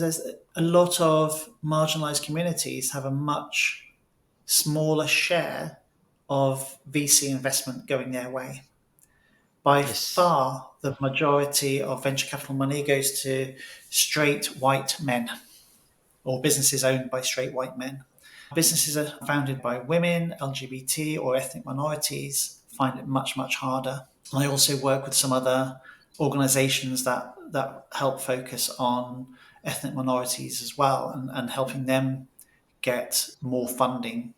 There's a lot of marginalized communities have a much smaller share of VC investment going their way. By Yes. far, the majority of venture capital money goes to straight white men or businesses owned by straight white men. Businesses are founded by women, LGBT, or ethnic minorities find it much, much harder. I also work with some other organizations that help focus on ethnic minorities as well and helping them get more funding.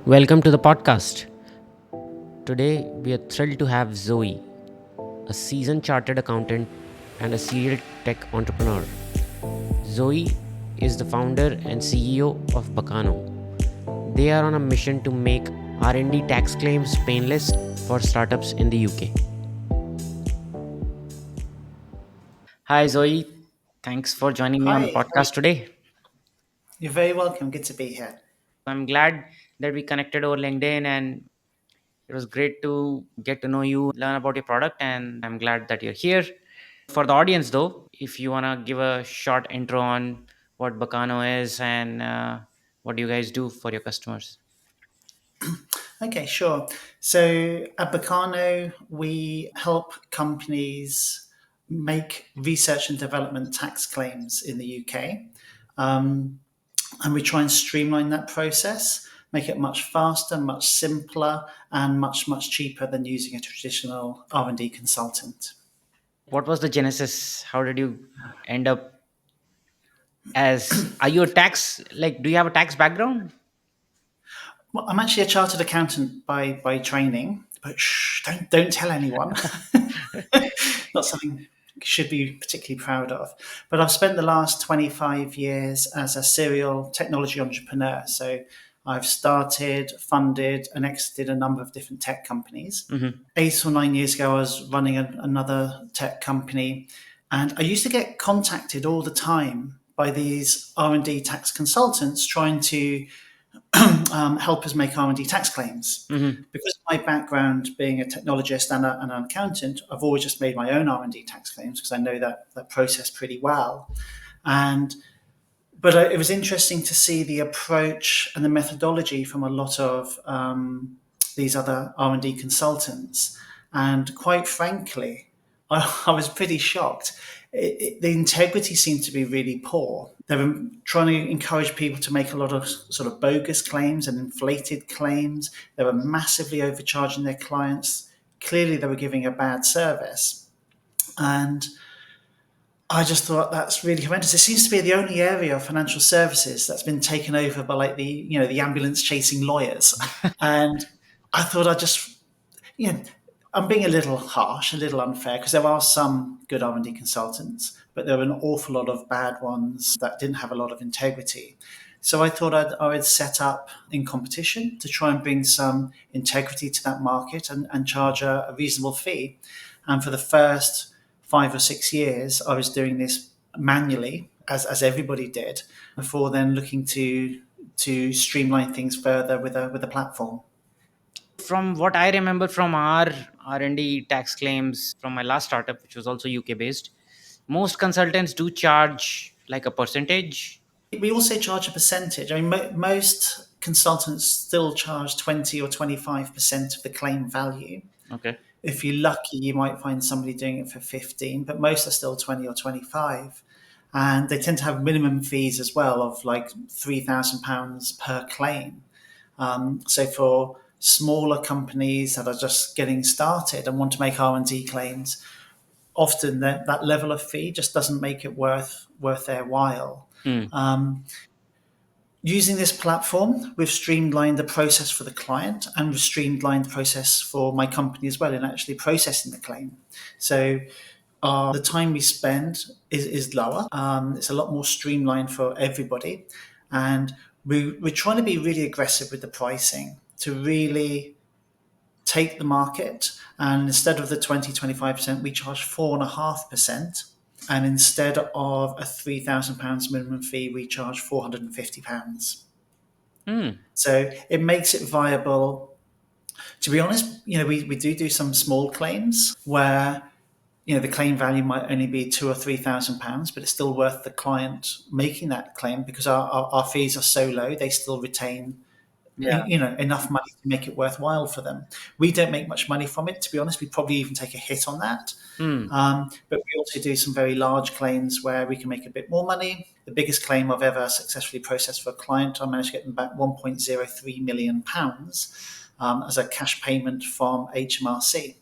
Welcome to the podcast. Today, we are thrilled to have Zoe, a seasoned chartered accountant and a serial tech entrepreneur. Zoe is the founder and CEO of Bacano. They are on a mission to make R&D tax claims painless for startups in the UK. Hi, Zoe. Thanks for joining me on the Hi, podcast today. you're very welcome. Good to be here. I'm glad that we connected over LinkedIn, and it was great to get to know you, learn about your product, and I'm glad that you're here. For the audience, though, if you want to give a short intro on what Bacano is and what you guys do for your customers. Okay, sure. So at Bacano, we help companies make research and development tax claims in the UK. Um, and we try and streamline that process, make it much faster, much simpler, and much, much cheaper than using a traditional R&D consultant. What was the genesis? How did you end up as, are you a tax, like, do you have a tax background? Well, I'm actually a chartered accountant by training, but don't tell anyone. Not something you should be particularly proud of. But I've spent the last 25 years as a serial technology entrepreneur. So I've started, funded, and exited a number of different tech companies. Mm-hmm. 8 or 9 years ago, I was running another tech company, and I used to get contacted all the time by these R&D tax consultants trying to help us make R&D tax claims. Mm-hmm. Because of my background being a technologist and an accountant, I've always just made my own R&D tax claims because I know that process pretty well. And but it was interesting to see the approach and the methodology from a lot of these other R&D consultants. And quite frankly, I was pretty shocked. The integrity seemed to be really poor. They were trying to encourage people to make a lot of sort of bogus claims and inflated claims. They were massively overcharging their clients. Clearly, they were giving a bad service. And I just thought that's really horrendous. It seems to be the only area of financial services that's been taken over by like the ambulance chasing lawyers. And I thought I just you know I'm being a little harsh, a little unfair because there are some good R&D consultants, but there are an awful lot of bad ones that didn't have a lot of integrity. So I thought I would set up in competition to try and bring some integrity to that market and charge a reasonable fee. And for the first 5 or 6 years, I was doing this manually, as everybody did, before then looking to streamline things further with a platform. From what I remember from our R&D tax claims from my last startup, which was also UK based, most consultants do charge like a percentage. We also charge a percentage. I mean, most consultants still charge 20 or 25% of the claim value. Okay. If you're lucky, you might find somebody doing it for 15, but most are still 20 or 25. And they tend to have minimum fees as well of like £3,000 per claim. So for smaller companies that are just getting started and want to make R&D claims, often that level of fee just doesn't make it worth their while. Hmm. Using this platform, we've streamlined the process for the client and we've streamlined the process for my company as well in actually processing the claim. So the time we spend is lower. It's a lot more streamlined for everybody. And we're trying to be really aggressive with the pricing to really take the market. And instead of the 20-25%, we charge 4.5%. And instead of a £3,000 minimum fee, we charge £450. Hmm. So it makes it viable. To be honest, we do some small claims where the claim value might only be £2,000 or £3,000, but it's still worth the client making that claim because our fees are so low. They still retain Yeah. enough money to make it worthwhile for them. We don't make much money from it, to be honest. We probably even take a hit on that. Hmm. But we also do some very large claims where we can make a bit more money. The biggest claim I've ever successfully processed for a client, I managed to get them back £1.03 million as a cash payment from HMRC.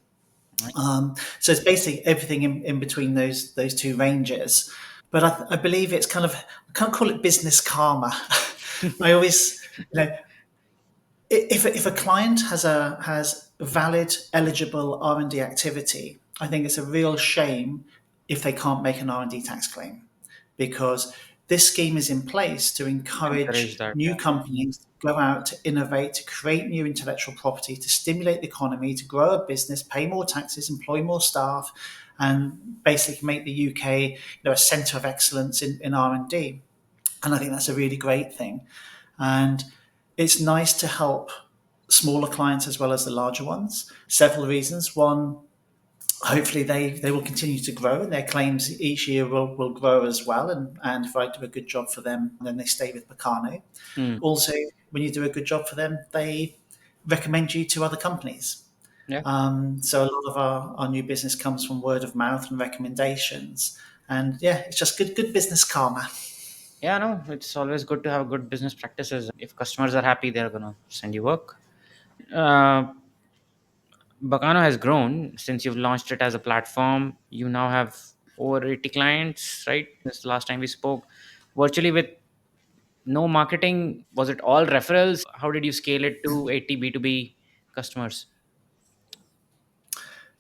Right. So it's basically everything in between those two ranges. But I believe it's kind of, I can't call it business karma. I always, if a client has valid eligible R&D activity, I think it's a real shame if they can't make an R&D tax claim, because this scheme is in place to Encourage encourage that. new Yeah. companies to go out, to innovate, to create new intellectual property, to stimulate the economy, to grow a business, pay more taxes, employ more staff, and basically make the UK a centre of excellence in R&D. And I think that's a really great thing. And it's nice to help smaller clients as well as the larger ones. Several reasons. One, hopefully they will continue to grow and their claims each year will grow as well. And if I do a good job for them, then they stay with Bacano. Hmm. Also, when you do a good job for them, they recommend you to other companies. Yeah. So a lot of our new business comes from word of mouth and recommendations. And yeah, it's just good business karma. Yeah, no, it's always good to have good business practices. If customers are happy, they're gonna send you work. Uh, Bacano has grown since you've launched it as a platform. You now have over 80 clients, right? This last time we spoke, virtually with no marketing. Was it all referrals? How did you scale it to 80 B2B customers?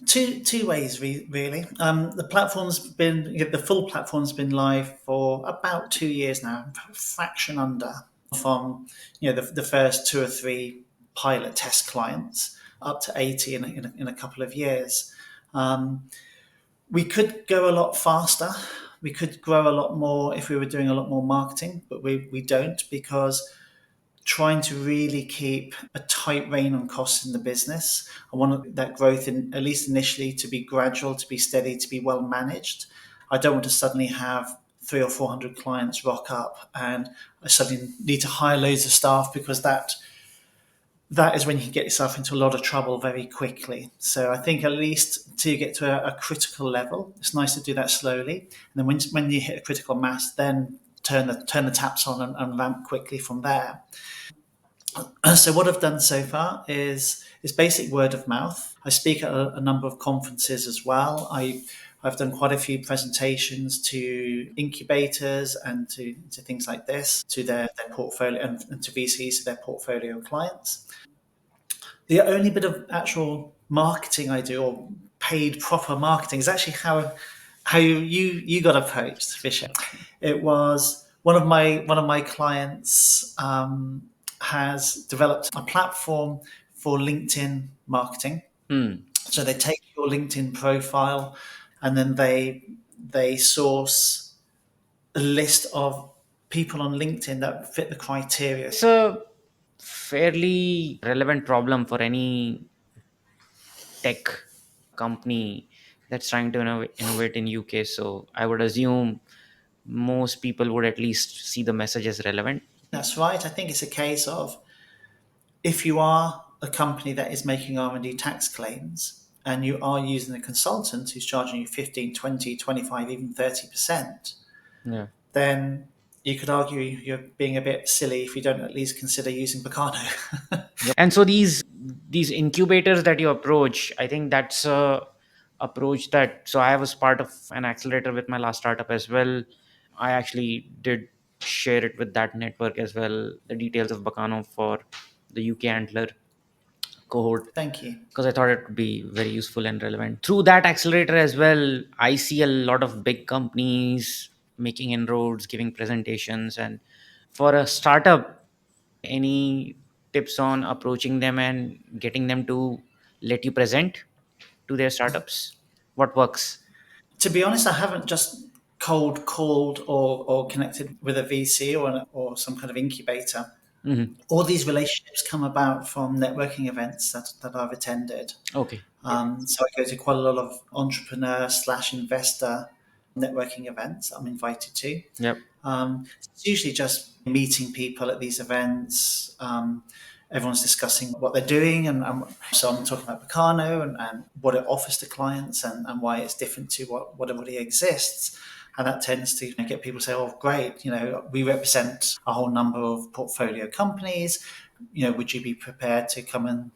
Two ways really. The full platform's been live for about 2 years now, a fraction under from the first two or three pilot test clients up to 80 in a couple of years. Um, we could go a lot faster. We could grow a lot more if we were doing a lot more marketing, but we don't, because trying to really keep a tight rein on costs in the business. I want that growth, in at least initially, to be gradual, to be steady, to be well managed. I don't want to suddenly have three or 400 clients rock up and I suddenly need to hire loads of staff, because that is when you can get yourself into a lot of trouble very quickly. So I think at least till you get to a critical level, it's nice to do that slowly. And then when you hit a critical mass, then turn the taps on and ramp quickly from there. So what I've done so far is basic word of mouth. I speak at a number of conferences as well. I've done quite a few presentations to incubators and to things like this, to their portfolio, and to VCs, to their portfolio clients. The only bit of actual marketing I do, or paid proper marketing, is actually how you got approached, Fisher. It was one of my clients has developed a platform for LinkedIn marketing. Hmm. So they take your LinkedIn profile, and then they source a list of people on LinkedIn that fit the criteria. It's a fairly relevant problem for any tech company that's trying to innovate in UK. So I would assume most people would at least see the message as relevant. That's right. I think it's a case of, if you are a company that is making R&D tax claims and you are using a consultant who's charging you 15, 20, 25, even 30%, Yeah. then you could argue you're being a bit silly if you don't at least consider using Bacano. Yep. And so these incubators that you approach, I think that's a approach that, so I was part of an accelerator with my last startup as well. I actually did share it with that network as well, the details of Bacano for the UK Antler cohort, Thank you. because I thought it would be very useful and relevant. Through that accelerator as well, I see a lot of big companies making inroads, giving presentations. And for a startup, any tips on approaching them and getting them to let you present to their startups? What works? To be honest, I haven't just cold called or connected with a VC or some kind of incubator. Hmm. All these relationships come about from networking events that I've attended. Okay. So I go to quite a lot of entrepreneur slash investor networking events I'm invited to. Yep. It's usually just meeting people at these events. Everyone's discussing what they're doing, and so I'm talking about Bacano and what it offers to clients and why it's different to what already exists. And that tends to get people to say, "Oh, great! We represent a whole number of portfolio companies. Would you be prepared to come and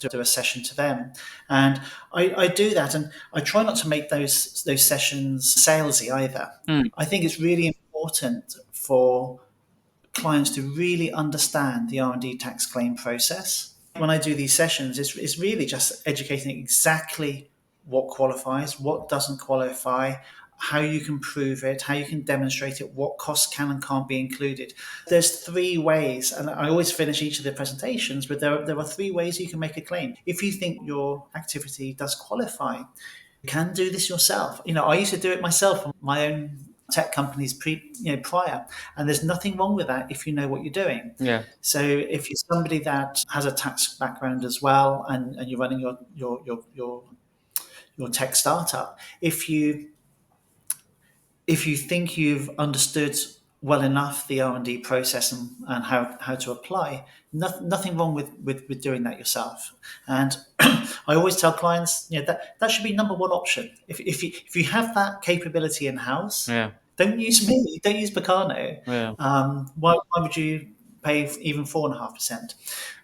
do a session to them?" And I do that, and I try not to make those sessions salesy either. Hmm. I think it's really important for clients to really understand the R&D tax claim process. When I do these sessions, it's really just educating exactly what qualifies, what doesn't qualify, how you can prove it, how you can demonstrate it, what costs can and can't be included. There's three ways, and I always finish each of the presentations, but there are three ways you can make a claim. If you think your activity does qualify, you can do this yourself. I used to do it myself on my own tech companies prior, and there's nothing wrong with that if you know what you're doing. Yeah. So if you're somebody that has a tax background as well, and you're running your tech startup, if you think you've understood well enough the R&D process and how to apply, nothing wrong with doing that yourself. And I always tell clients, that should be number one option. If you have that capability in house, Yeah. don't use me, don't use Bacano. Yeah. Why would you pay even 4.5%?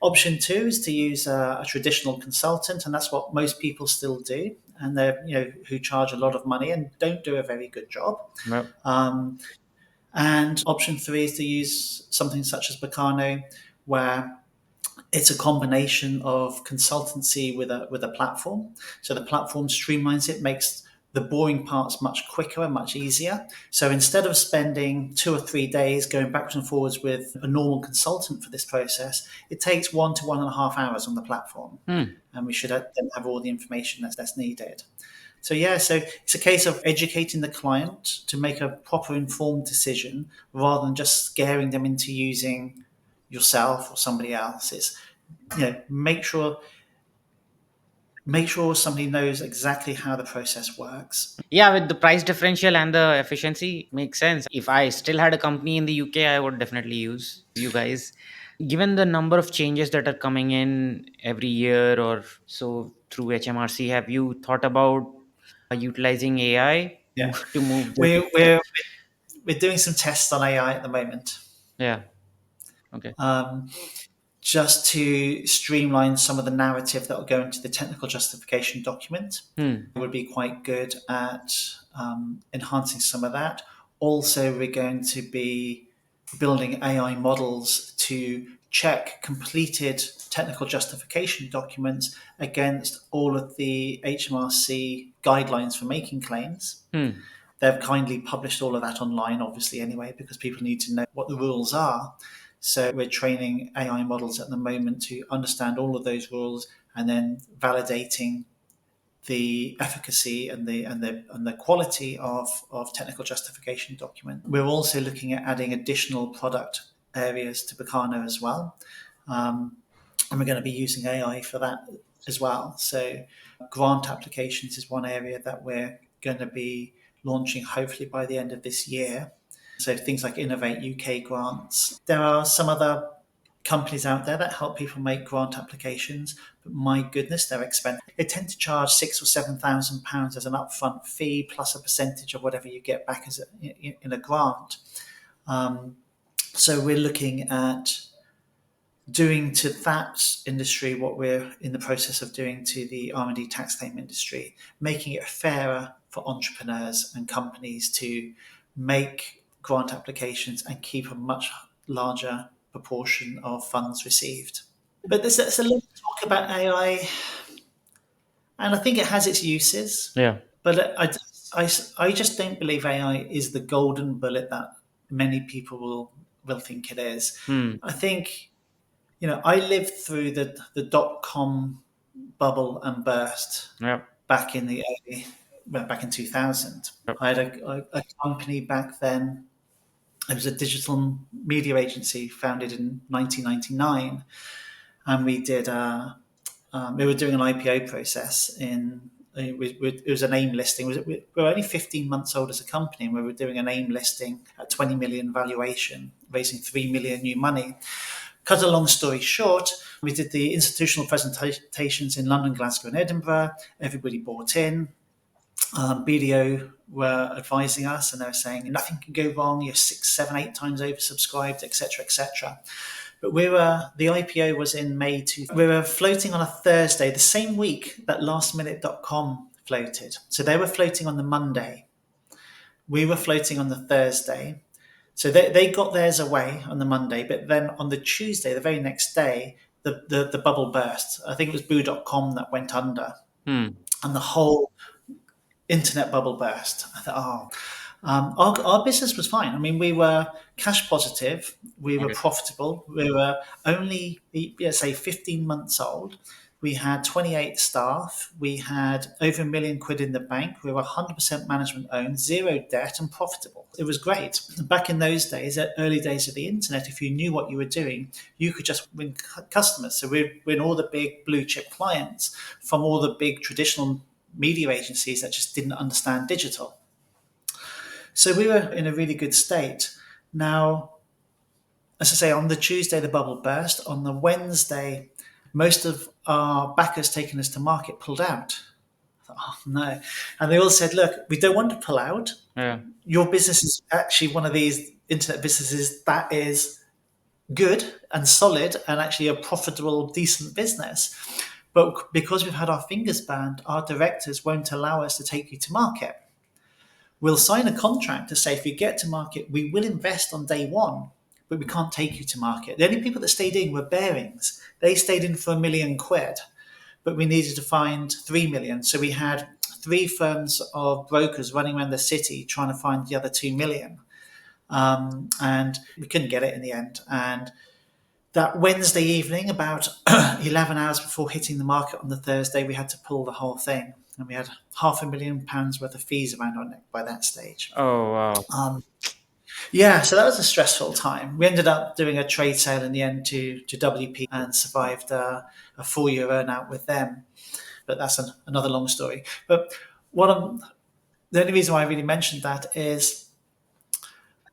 Option two is to use a traditional consultant, and that's what most people still do, and they're who charge a lot of money and don't do a very good job. Yep. Um, and option three is to use something such as Bacano, where it's a combination of consultancy with a platform. So the platform streamlines it, makes the boring parts much quicker and much easier. So instead of spending 2 or 3 days going backwards and forwards with a normal consultant for this process, it takes 1 to 1.5 hours on the platform. Hmm. And we should then have all the information that's needed. So it's a case of educating the client to make a proper informed decision rather than just scaring them into using yourself or somebody else. It's make sure somebody knows exactly how the process works. Yeah, with the price differential and the efficiency makes sense. If I still had a company in the UK, I would definitely use you guys. Given the number of changes that are coming in every year or so through HMRC, have you thought about utilizing AI Yeah, to move the. we're we're we're doing some tests on AI at the moment, Yeah. Okay. um, just to streamline some of the narrative that will go into the technical justification document. Hmm. It would be quite good at enhancing some of that. Also, we're going to be building AI models to check completed technical justification documents against all of the HMRC guidelines for making claims. Hmm. They've kindly published all of that online, obviously, anyway, because people need to know what the rules are. So we're training AI models at the moment to understand all of those rules and then validating the efficacy and the quality of technical justification document. We're also looking at adding additional product areas to Bacano as well. And we're going to be using AI for that as well. So grant applications is one area that we're going to be launching hopefully by the end of this year. So things like Innovate UK grants. There are some other companies out there that help people make grant applications, but my goodness, they're expensive. They tend to charge £6,000 or £7,000 as an upfront fee plus a percentage of whatever you get back in a grant. So we're looking at doing to that industry what we're in the process of doing to the R&D tax claim industry, making it fairer for entrepreneurs and companies to make grant applications and keep a much larger proportion of funds received. But there's a lot of talk about AI, and I think it has its uses, Yeah. but I just don't believe AI is the golden bullet that many people will think it is. Hmm. I think I lived through the dot-com bubble and burst Yep. back in the early, well, back in 2000. Yep. I had a company back then. It was a digital media agency founded in 1999, and we did we were doing an IPO process it was an AIM listing. We were only 15 months old as a company, and we were doing an AIM listing at 20 million valuation, raising 3 million new money. Cut a long story short, we did the institutional presentations in London, Glasgow, and Edinburgh. Everybody bought in. BDO were advising us, and they were saying nothing can go wrong. You're 6, 7, 8 times oversubscribed, etc., etc. But the IPO was in May. We were floating on a Thursday, the same week that lastminute.com floated. So they were floating on the Monday. We were floating on the Thursday. So they got theirs away on the Monday, but then on the Tuesday, the very next day, the bubble burst. I think it was boo.com that went under, Hmm. and the whole internet bubble burst. I thought, our business was fine. I mean, we were cash positive, we were Okay. profitable, we were only, let's say, 15 months old. We had 28 staff. We had over £1 million in the bank. We were 100% management owned, zero debt, and profitable. It was great. Back in those days, early days of the internet, if you knew what you were doing, you could just win customers. So we win all the big blue chip clients from all the big traditional media agencies that just didn't understand digital. So we were in a really good state. Now, as I say, on the Tuesday, the bubble burst. On the Wednesday, most of our backers taking us to market pulled out. I thought, oh, no. And they all said, look, we don't want to pull out. Yeah. Your business is actually one of these internet businesses that is good and solid and actually a profitable, decent business. But because we've had our fingers burned, our directors won't allow us to take you to market. We'll sign a contract to say if you get to market, we will invest on day one, but we can't take you to market. The only people that stayed in were Bearings. They stayed in for £1 million, but we needed to find 3 million. So we had 3 firms of brokers running around the city trying to find the other 2 million. And we couldn't get it in the end. And that Wednesday evening, about 11 hours before hitting the market on the Thursday, we had to pull the whole thing. And we had £500,000 worth of fees around our neck by that stage. Oh, wow. Yeah, so that was a stressful time. We ended up doing a trade sale in the end to WP and survived a 4-year earnout with them. But that's another long story. But the only reason why I really mentioned that is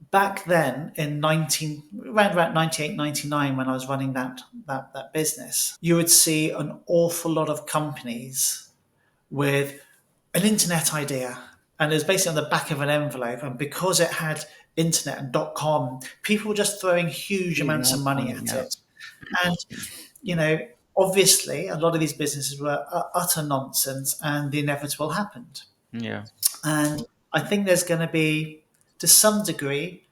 back then in around about 98, 99, when I was running that business, you would see an awful lot of companies with an internet idea, and it was basically on the back of an envelope, and because it had internet and .com, people were just throwing huge Huge amounts of amounts of money money. at Yeah. it. And you know, obviously a lot of these businesses were utter nonsense, and the inevitable happened. Yeah. And I think there's going to be, to some degree,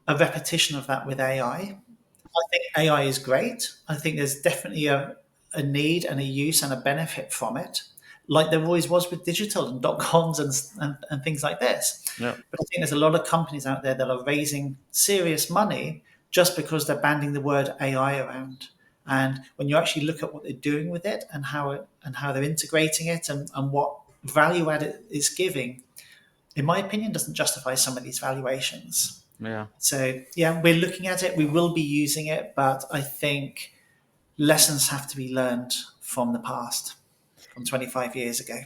a repetition of that with AI. I think AI is great. I think there's definitely a need and a use and a benefit from it, like there always was with digital and .coms and things like this. Yeah. But I think there's a lot of companies out there that are raising serious money just because they're banding the word AI around. And when you actually look at what they're doing with it and how they're integrating it and what value add it is giving, in my opinion, doesn't justify some of these valuations. Yeah. So yeah, we're looking at it. We will be using it, but I think lessons have to be learned from the past, from 25 years ago.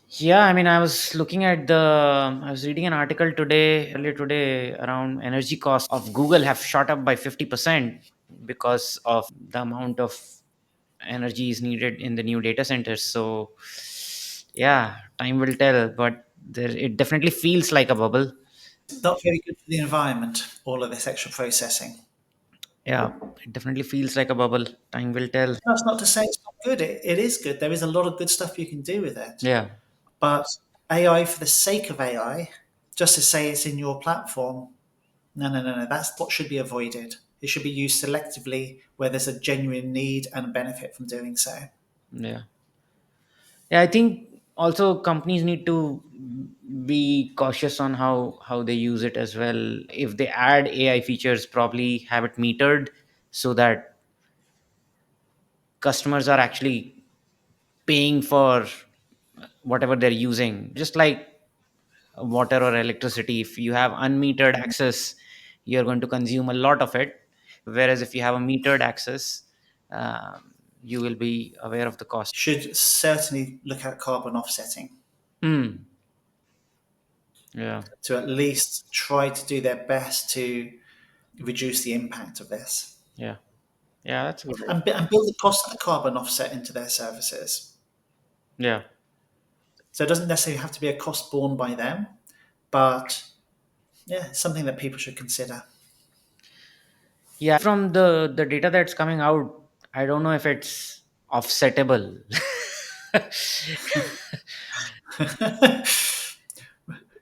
Yeah, I mean, I was reading an article earlier today, around energy costs of Google have shot up by 50% because of the amount of energy is needed in the new data centers. So, yeah, time will tell, but it definitely feels like a bubble. Not very good for the environment, all of this extra processing. Yeah, it definitely feels like a bubble. Time will tell. That's not to say it's not good. It is good. There is a lot of good stuff you can do with it. Yeah, But AI for the sake of AI, just to say it's in your platform, no, no, no, no. That's what should be avoided. It should be used selectively where there's a genuine need and a benefit from doing so. yeah. Yeah, I think also companies need to be cautious on how they use it as well. If they add AI features, probably have it metered so that customers are actually paying for whatever they're using. Just like water or electricity, if you have unmetered access, you're going to consume a lot of it. Whereas if you have a metered access, um, you will be aware of the cost. Should certainly look at carbon offsetting Hmm. Yeah. to at least try to do their best to reduce the impact of this Yeah. Yeah. That's a good idea. and build the cost of the carbon offset into their services. Yeah. So it doesn't necessarily have to be a cost borne by them, but yeah, it's something that people should consider. Yeah. From the data that's coming out, I don't know if it's offsettable.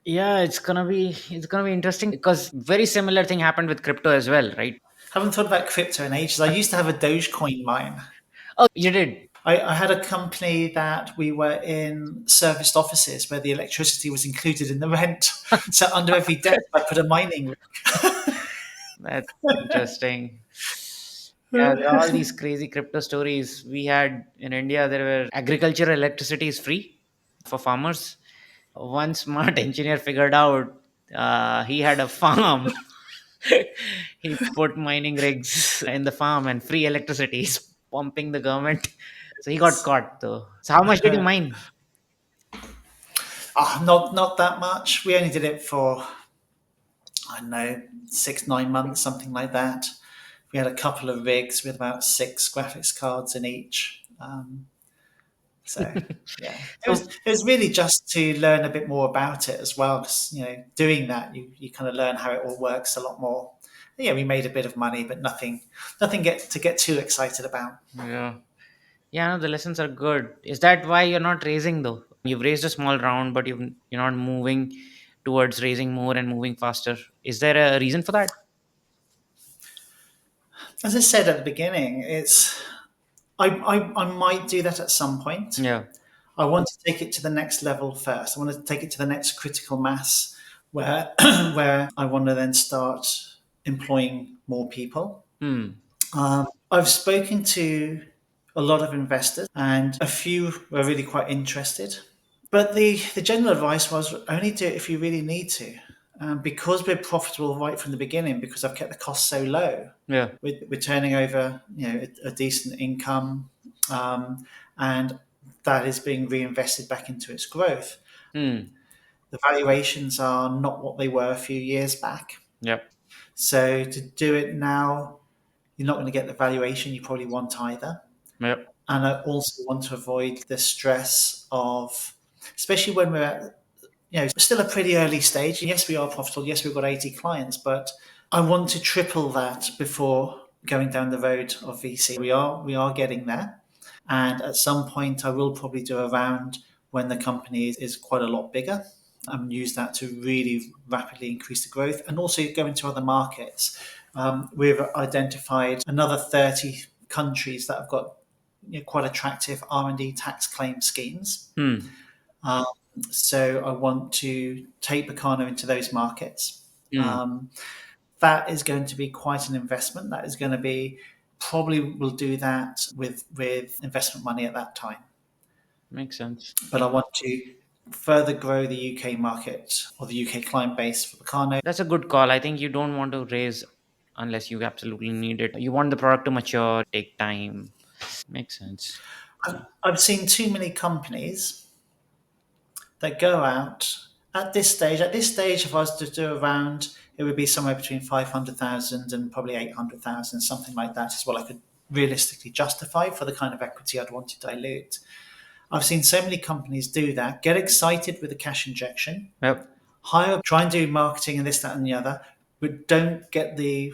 Yeah, it's gonna be interesting because very similar thing happened with crypto as well, right? Haven't thought about crypto in ages. I used to have a Dogecoin mine. Oh, you did. I had a company that we were in serviced offices where the electricity was included in the rent. So under every desk, I put a mining rig. That's interesting. Yeah, there are all these crazy crypto stories we had in India. There were agricultural electricity is free for farmers. One smart engineer figured out he had a farm. He put mining rigs in the farm and free electricity. He's pumping the government. So he got caught though. So how much did you mine? Not that much. We only did it for, I don't know, 6 9 months, something like that. We had a couple of rigs with about 6 graphics cards in each. So yeah, So it was really just to learn a bit more about it as well. 'Cause, doing that, you kind of learn how it all works a lot more. Yeah, we made a bit of money, but nothing to get too excited about. yeah. Yeah, no, the lessons are good. Is that why you're not raising though? You've raised a small round, but you're not moving towards raising more and moving faster. Is there a reason for that? As I said at the beginning, I might do that at some point. Yeah. I want to take it to the next level first. I want to take it to the next critical mass where where I want to then start employing more people. Hmm. I've spoken to a lot of investors, and a few were really quite interested. But the general advice was only do it if you really need to. Because we're profitable right from the beginning, because I've kept the costs so low, Yeah. we're turning over a decent income, and that is being reinvested back into its growth. Hmm. The valuations are not what they were a few years back. Yep. So to do it now, you're not going to get the valuation you probably want either. Yep. And I also want to avoid the stress of, especially when we're at, still a pretty early stage. Yes, we are profitable. Yes, we've got 80 clients, but I want to triple that before going down the road of VC. We are getting there. And at some point, I will probably do a round when the company is quite a lot bigger and use that to really rapidly increase the growth and also go into other markets. We've identified another 30 countries that have got quite attractive R&D tax claim schemes. Hmm. So I want to take Bacano into those markets. Hmm. That is going to be quite an investment. That is going to be probably we'll do that with investment money at that time. Makes sense. But I want to further grow the UK market or the UK client base for Bacano. That's a good call. I think you don't want to raise unless you absolutely need it. You want the product to mature, take time. Makes sense. I've seen too many companies that go out at this stage. At this stage, if I was to do a round, it would be somewhere between 500,000 and probably 800,000, something like that is what I could realistically justify for the kind of equity I'd want to dilute. I've seen so many companies do that, get excited with a cash injection, Yep. hire, try and do marketing and this, that, and the other, but don't get the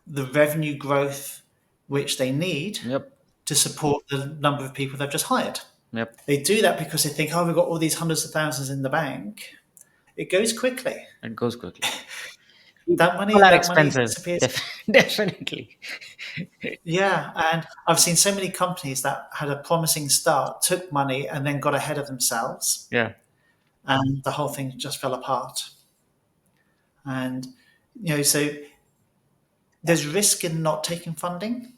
revenue growth which they need Yep. to support the number of people they've just hired. Yep. They do that because they think, oh, we've got all these hundreds of thousands in the bank. It goes quickly. It goes quickly. That People money, are that money expensive. disappears. Definitely. Yeah, and I've seen so many companies that had a promising start, took money, and then got ahead of themselves, Yeah. and the whole thing just fell apart. And so there's risk in not taking funding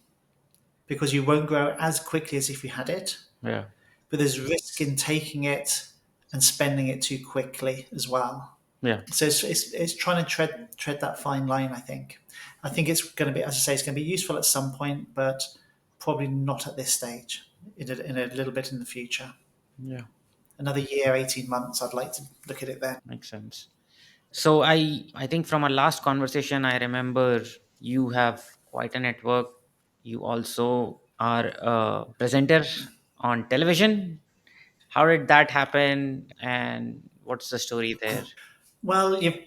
because you won't grow as quickly as if you had it. Yeah. But there's risk in taking it and spending it too quickly as well. Yeah. So it's trying to tread that fine line. I think it's going to be, as I say, it's going to be useful at some point, but probably not at this stage. In a little bit in the future, Yeah, another year, 18 months, I'd like to look at it then. makes sense. So I think from our last conversation, I remember you have quite a network. You also are a presenter on television. How did that happen, and what's the story there? Well, I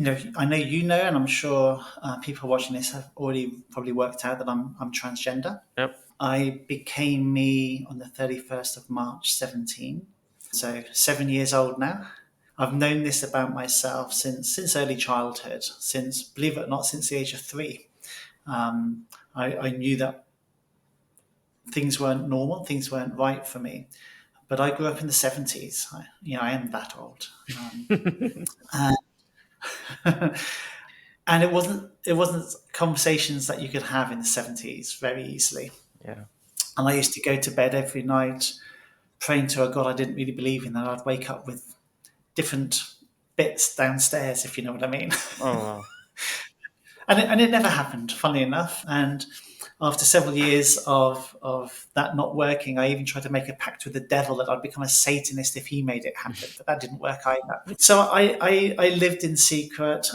know and I'm sure people watching this have already probably worked out that I'm transgender. Yep. I became me on the 31st of March 17, so 7 years old now. I've known this about myself since early childhood, since, believe it or not, since the age of 3. I knew that things weren't normal, things weren't right for me. But I grew up in the 70s. I am that old. And, and it wasn't conversations that you could have in the 70s very easily. Yeah. And I used to go to bed every night praying to a God I didn't really believe in, and I'd wake up with different bits downstairs, if you know what I mean. Oh wow. And it never happened, funnily enough. And after several years of that not working, I even tried to make a pact with the devil that I'd become a Satanist if he made it happen, but that didn't work either. So I lived in secret.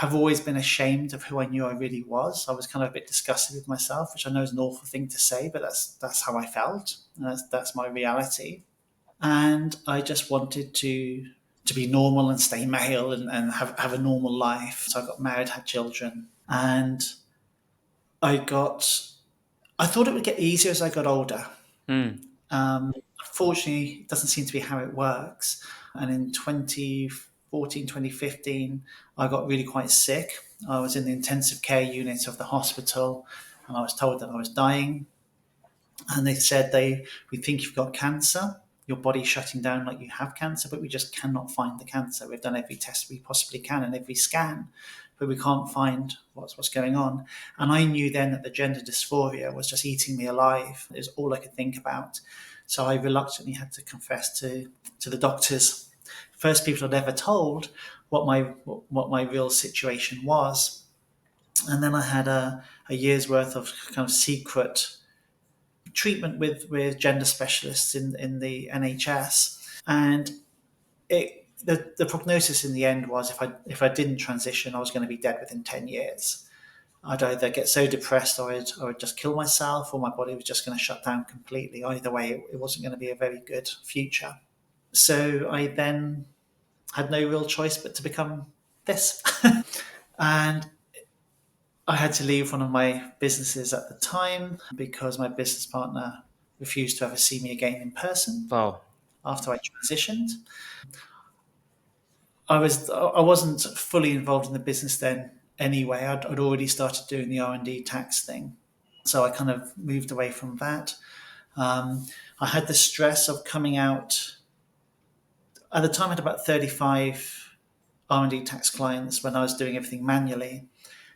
I've always been ashamed of who I knew I really was. I was kind of a bit disgusted with myself, which I know is an awful thing to say, but that's how I felt. That's my reality. And I just wanted to be normal and stay male and have a normal life. So I got married, had children, and I got. I thought it would get easier as I got older. Hmm. Unfortunately, it doesn't seem to be how it works. And in 2014, 2015, I got really quite sick. I was in the intensive care unit of the hospital, and I was told that I was dying. And they said we think you've got cancer. Your body's shutting down like you have cancer, but we just cannot find the cancer. We've done every test we possibly can and every scan, but we can't find what's going on. And I knew then that the gender dysphoria was just eating me alive. It was all I could think about. So I reluctantly had to confess to the doctors, first people I'd ever told what my real situation was. And then I had a year's worth of kind of secret treatment with gender specialists in the NHS, and the prognosis in the end was if I didn't transition, I was going to be dead within 10 years. I'd either get so depressed, or I'd just kill myself, or my body was just going to shut down completely. Either way, it wasn't going to be a very good future. So I then had no real choice but to become this. And I had to leave one of my businesses at the time because my business partner refused to ever see me again in person Wow. after I transitioned. I wasn't fully involved in the business then anyway. I'd already started doing the R&D tax thing, so I kind of moved away from that. I had the stress of coming out. At the time, I had about 35 R&D tax clients when I was doing everything manually.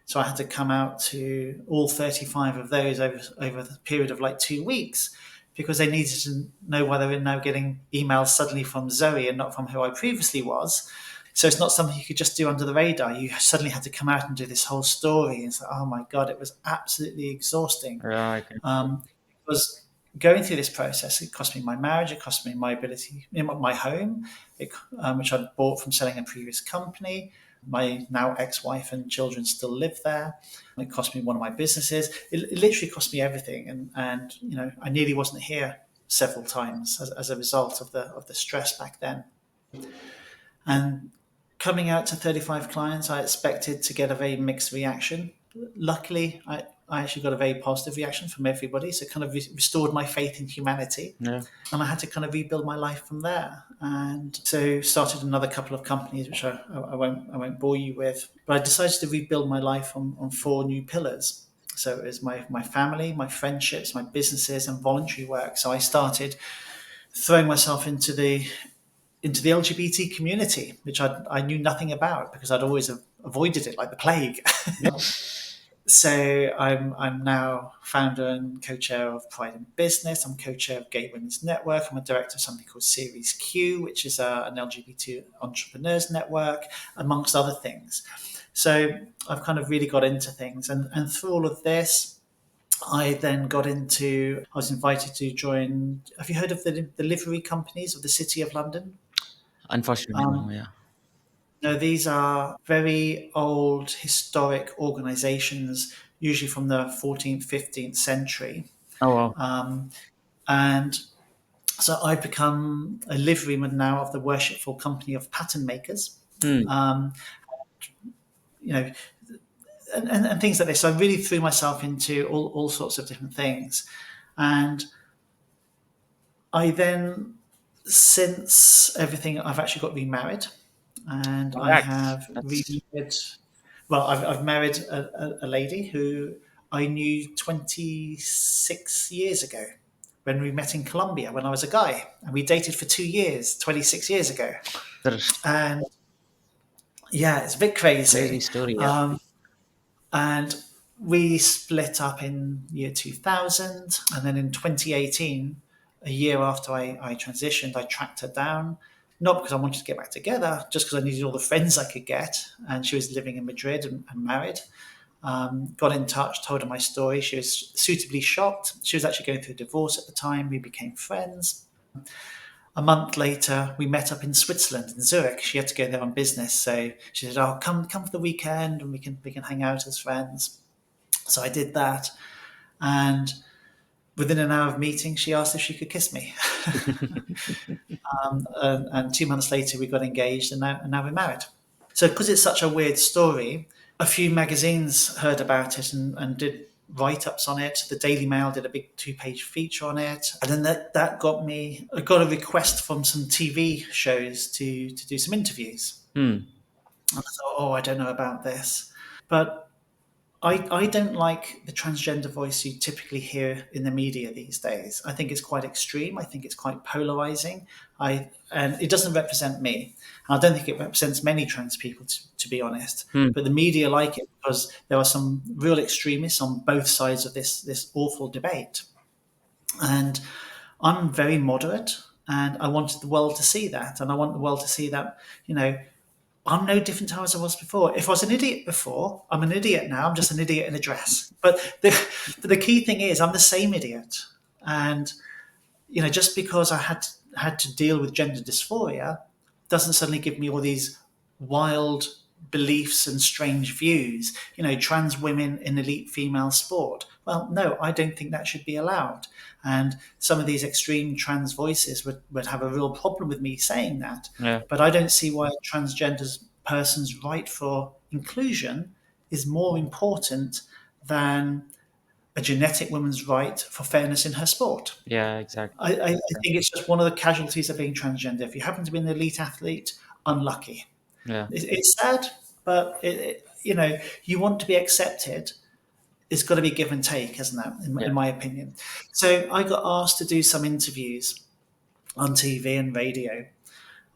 So I had to come out to all 35 of those over the period of like 2 weeks because they needed to know whether they're now getting emails suddenly from Zoe and not from who I previously was. So it's not something you could just do under the radar. You suddenly had to come out and do this whole story. And it's like, oh my God, it was absolutely exhausting. Yeah, I can. Because going through this process, it cost me my marriage, it cost me my ability, my home, which I'd bought from selling a previous company. My now ex-wife and children still live there. It cost me one of my businesses. It literally cost me everything, and I nearly wasn't here several times as a result of the stress back then. And coming out to 35 clients, I expected to get a very mixed reaction. Luckily, I actually got a very positive reaction from everybody, so it kind of restored my faith in humanity. Yeah. And I had to kind of rebuild my life from there. And so started another couple of companies, which I won't bore you with. But I decided to rebuild my life on 4 new pillars. So it was my family, my friendships, my businesses, and voluntary work. So I started throwing myself into the LGBT community, which I knew nothing about because I'd always avoided it like the plague. Yep. So I'm now founder and co-chair of Pride in Business. I'm co-chair of Gay Women's Network. I'm a director of something called Series Q, which is an LGBT entrepreneurs network, amongst other things. So I've kind of really got into things, and through all of this, I then got into, I was invited to join, have you heard of the livery companies of the City of London? Unfortunately, no. Yeah. No, these are very old historic organizations, usually from the 14th, 15th century. Oh wow. And so I've become a liveryman now of the Worshipful Company of Pattern Makers. Hmm. You know, and things like this. So I really threw myself into all sorts of different things. And I then, since everything, I've actually got remarried, and I Congrats. have That's remarried. Well, I've married a lady who I knew 26 years ago when we met in Colombia when I was a guy, and we dated for 2 years, 26 years ago. a And yeah, it's a bit crazy crazy. story. Yeah. Um, and we split up in year 2000, and then in 2018, a year after I transitioned, I tracked her down, not because I wanted to get back together, just because I needed all the friends I could get, and she was living in Madrid and married. Got in touch, told her my story. She was suitably shocked. She was actually going through a divorce at the time. We became friends. A month later, we met up in Switzerland, in Zurich. She had to go there on business, so she said, "Oh, come for the weekend, and we can hang out as friends." So I did that, and within an hour of meeting, she asked if she could kiss me. And 2 months later, we got engaged, and now we're married. So, because it's such a weird story, a few magazines heard about it and did write-ups on it. The Daily Mail did a big 2-page feature on it, and then that got me. I got a request from some TV shows to do some interviews. Hmm. And I thought, oh, I don't know about this, but I don't like the transgender voice you typically hear in the media these days. I think it's quite extreme. I think it's quite polarizing. And it doesn't represent me. And I don't think it represents many trans people, to be honest. Hmm. But the media like it because there are some real extremists on both sides of this awful debate. And I'm very moderate, and I wanted the world to see that. And I want the world to see that, you know, I'm no different to how I was before. If I was an idiot before, I'm an idiot now. I'm just an idiot in a dress. But the key thing is, I'm the same idiot. And just because I had to deal with gender dysphoria doesn't suddenly give me all these wild beliefs and strange views. Trans women in elite female sport. Well, no, I don't think that should be allowed. And some of these extreme trans voices would have a real problem with me saying that. Yeah. But I don't see why a transgender person's right for inclusion is more important than a genetic woman's right for fairness in her sport. Yeah. Exactly. I think it's just one of the casualties of being transgender. If you happen to be an elite athlete, unlucky. Yeah. It's sad, but you want to be accepted. It's got to be give and take, isn't it? In, Yeah. in my opinion. So I got asked to do some interviews on TV and radio,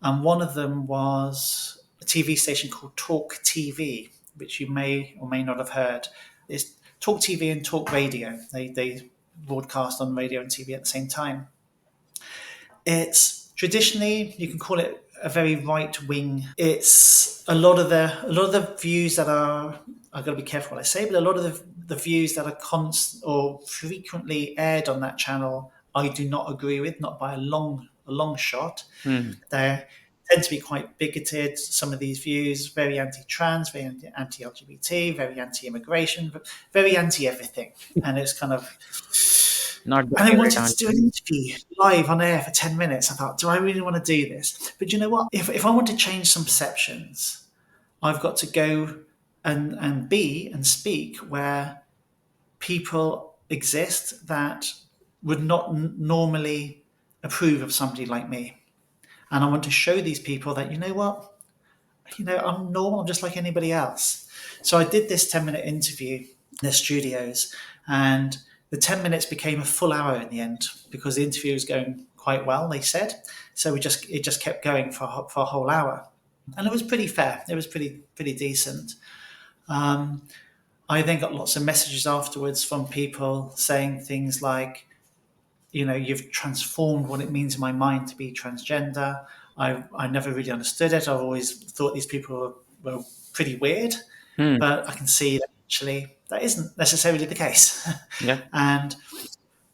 and one of them was a TV station called Talk TV, which you may or may not have heard. It's Talk TV and Talk Radio. They broadcast on radio and TV at the same time. It's traditionally, you can call it a very right wing. It's a lot of the views that are, I've got to be careful what I say, but a lot of the views that are or frequently aired on that channel, I do not agree with, not by a long shot. Hmm. They tend to be quite bigoted. Some of these views, very anti-trans, very anti-LGBT, very anti-immigration, very anti-everything. And it's kind of, Not the and I favorite wanted to do answer. an interview live on air for 10 minutes. I thought, do I really want to do this? But you know what? If I want to change some perceptions, I've got to go and be and speak where people exist that would not normally approve of somebody like me. And I want to show these people that, you know what? I'm normal. I'm just like anybody else. So I did this 10-minute interview in their studios, and the 10 minutes became a full hour in the end because the interview was going quite well, they said. So it just kept going for a whole hour. And it was pretty fair. It was pretty decent. I then got lots of messages afterwards from people saying things like, you've transformed what it means in my mind to be transgender. I never really understood it. I've always thought these people were pretty weird, Hmm. but I can see that actually that isn't necessarily the case. Yeah. And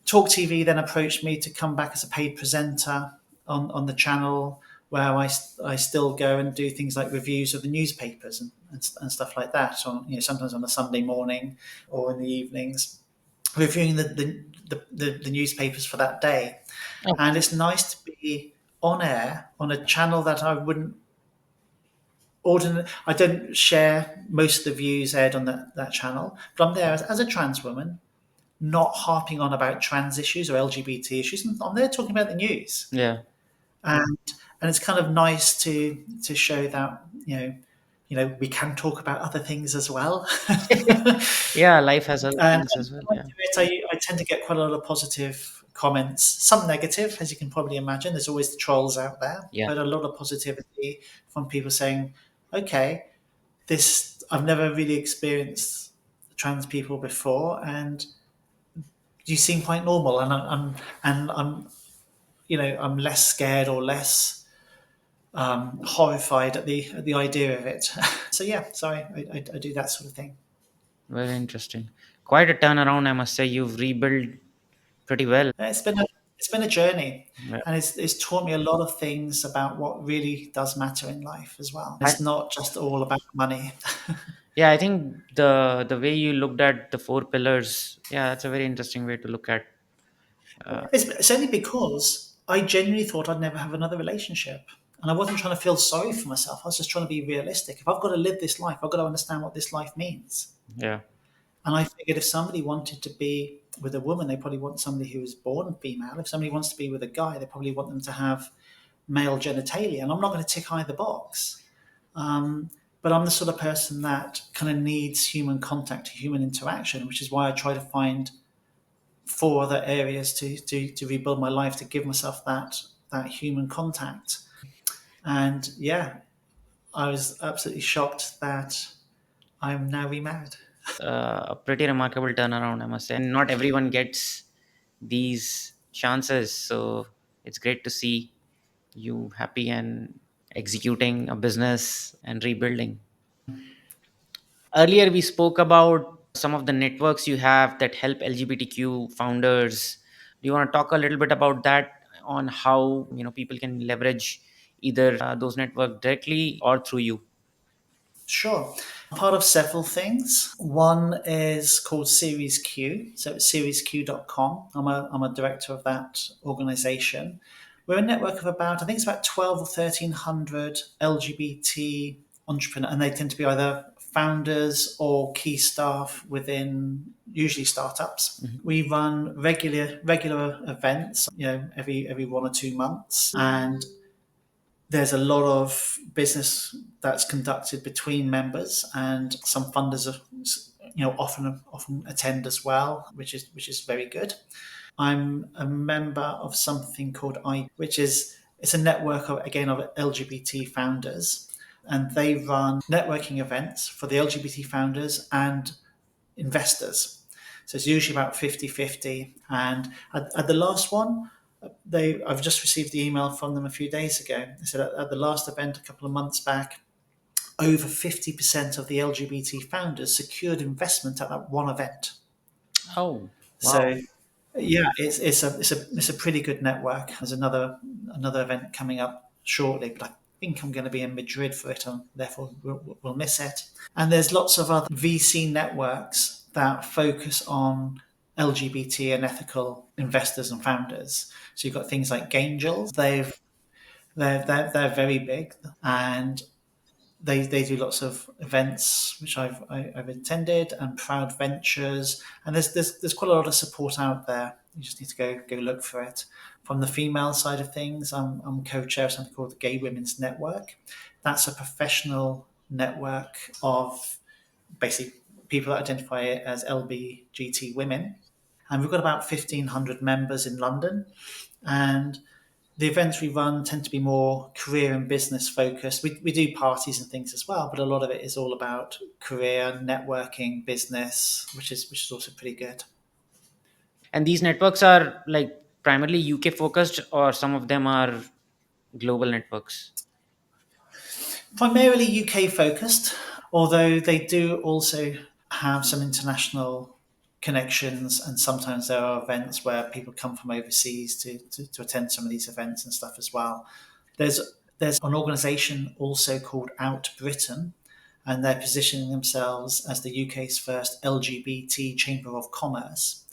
Talk TV then approached me to come back as a paid presenter on the channel, where I still go and do things like reviews of the newspapers and stuff like that, on, sometimes on a Sunday morning or in the evenings, reviewing the newspapers for that day. Oh, And it's nice to be on air on a channel that I wouldn't I don't share most of the views aired on that channel, but I'm there as a trans woman, not harping on about trans issues or LGBT issues. I'm there talking about the news, yeah. and and it's kind of nice to show that we can talk about other things as well. Yeah, life has other And things as well. when I Yeah. do it, I tend to get quite a lot of positive comments, some negative, as you can probably imagine. There's always the trolls out there, Yeah. but a lot of positivity from people saying, "Okay, this I've never really experienced trans people before, and you seem quite normal, and I'm less scared or less horrified at the idea of it." So yeah, so I do that sort of thing. Very interesting. Quite a turnaround, I must say. You've rebuilt pretty well. It's been a journey, Yeah. and it's taught me a lot of things about what really does matter in life as well. I, It's not just all about money. yeah, I think the way you looked at the four pillars, yeah, that's a very interesting way to look at. Uh, It's only because I genuinely thought I'd never have another relationship. And I wasn't trying to feel sorry for myself. I was just trying to be realistic. If I've got to live this life, I've got to understand what this life means. yeah. And I figured if somebody wanted to be with a woman, they probably want somebody who was born female. If somebody wants to be with a guy, they probably want them to have male genitalia. And I'm not going to tick either box. Um, but I'm the sort of person that kind of needs human contact, human interaction, which is why I try to find four other areas to rebuild my life, to give myself that human contact. And yeah, I was absolutely shocked that I'm now remarried. A pretty remarkable turnaround, I must say. And not everyone gets these chances. So it's great to see you happy and executing a business and rebuilding. Earlier, we spoke about some of the networks you have that help LGBTQ founders. Do you want to talk a little bit about that, on how people can leverage either those networks directly or through you? Sure. I'm part of several things. One is called Series Q. So it's seriesq.com. I'm a director of that organization. We're a network of about, I think it's about 12 or 1300 LGBT entrepreneurs, and they tend to be either founders or key staff within usually startups. We run regular events, every 1 or 2 months, and there's a lot of business that's conducted between members, and some funders are, often attend as well, which is very good. I'm a member of something called which is it's a network of, again, of LGBT founders, and they run networking events for the LGBT founders and investors. So it's usually about 50-50. And at the last one, I've just received the email from them a few days ago. They said at the last event a couple of months back, over 50% of the LGBT founders secured investment at that one event. Oh, wow. So yeah, it's a pretty good network. There's another event coming up shortly, but I think I'm going to be in Madrid for it, and therefore we'll miss it. And there's lots of other VC networks that focus on LGBT and ethical investors and founders. So you've got things like Angels. They're very big, and they do lots of events which I've attended, and Proud Ventures, and there's quite a lot of support out there. You just need to go look for it. From the female side of things, I'm co-chair of something called the Gay Women's Network. That's a professional network of basically people that identify as LBGT women, and we've got about 1,500 members in London, and the events we run tend to be more career and business focused. We do parties and things as well, but a lot of it is all about career, networking, business, which is also pretty good. And these networks are like primarily UK focused, or some of them are global networks? Primarily UK focused, although they do also have some international connections, and sometimes there are events where people come from overseas to attend some of these events and stuff as well. There's an organisation also called Out Britain, and they're positioning themselves as the UK's first LGBT Chamber of Commerce,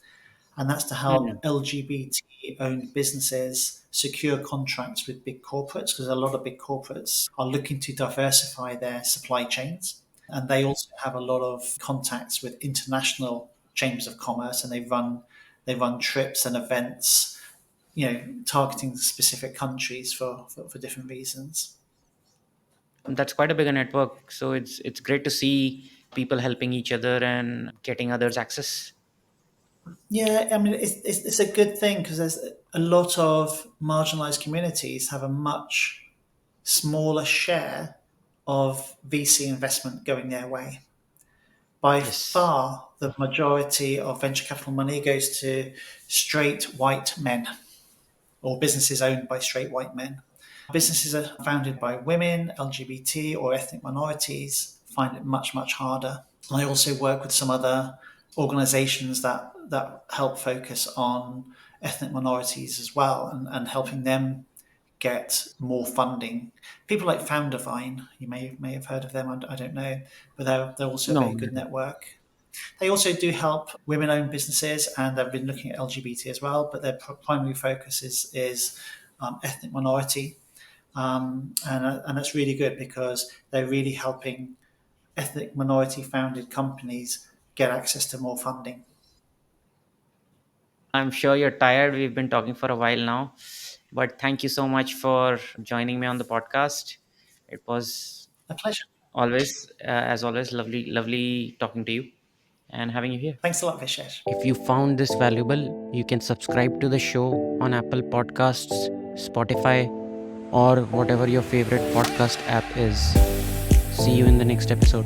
and that's to help Hmm. LGBT owned businesses secure contracts with big corporates, because a lot of big corporates are looking to diversify their supply chains. And they also have a lot of contacts with international chambers of commerce, and they run trips and events, targeting specific countries for different reasons. That's quite a bigger network. So it's great to see people helping each other and getting others access. Yeah, I mean, it's a good thing, because there's a lot of marginalized communities have a much smaller share of VC investment going their way. By Yes. far, the majority of venture capital money goes to straight white men, or businesses owned by straight white men. Businesses are founded by women, LGBT, or ethnic minorities find it much, much harder. I also work with some other organizations that help focus on ethnic minorities as well, and helping them get more funding. People like Foundervine, you may have heard of them. I don't know, but they're also a No, very good never. network. They also do help women-owned businesses, and they've been looking at LGBT as well. But their primary focus is ethnic minority, and that's really good, because they're really helping ethnic minority founded companies get access to more funding. I'm sure you're tired. We've been talking for a while now, but thank you so much for joining me on the podcast. It was A pleasure. as always, lovely talking to you and having you here. Thanks a lot, Vishesh. If you found this valuable, you can subscribe to the show on Apple Podcasts, Spotify, or whatever your favorite podcast app is. See you in the next episode.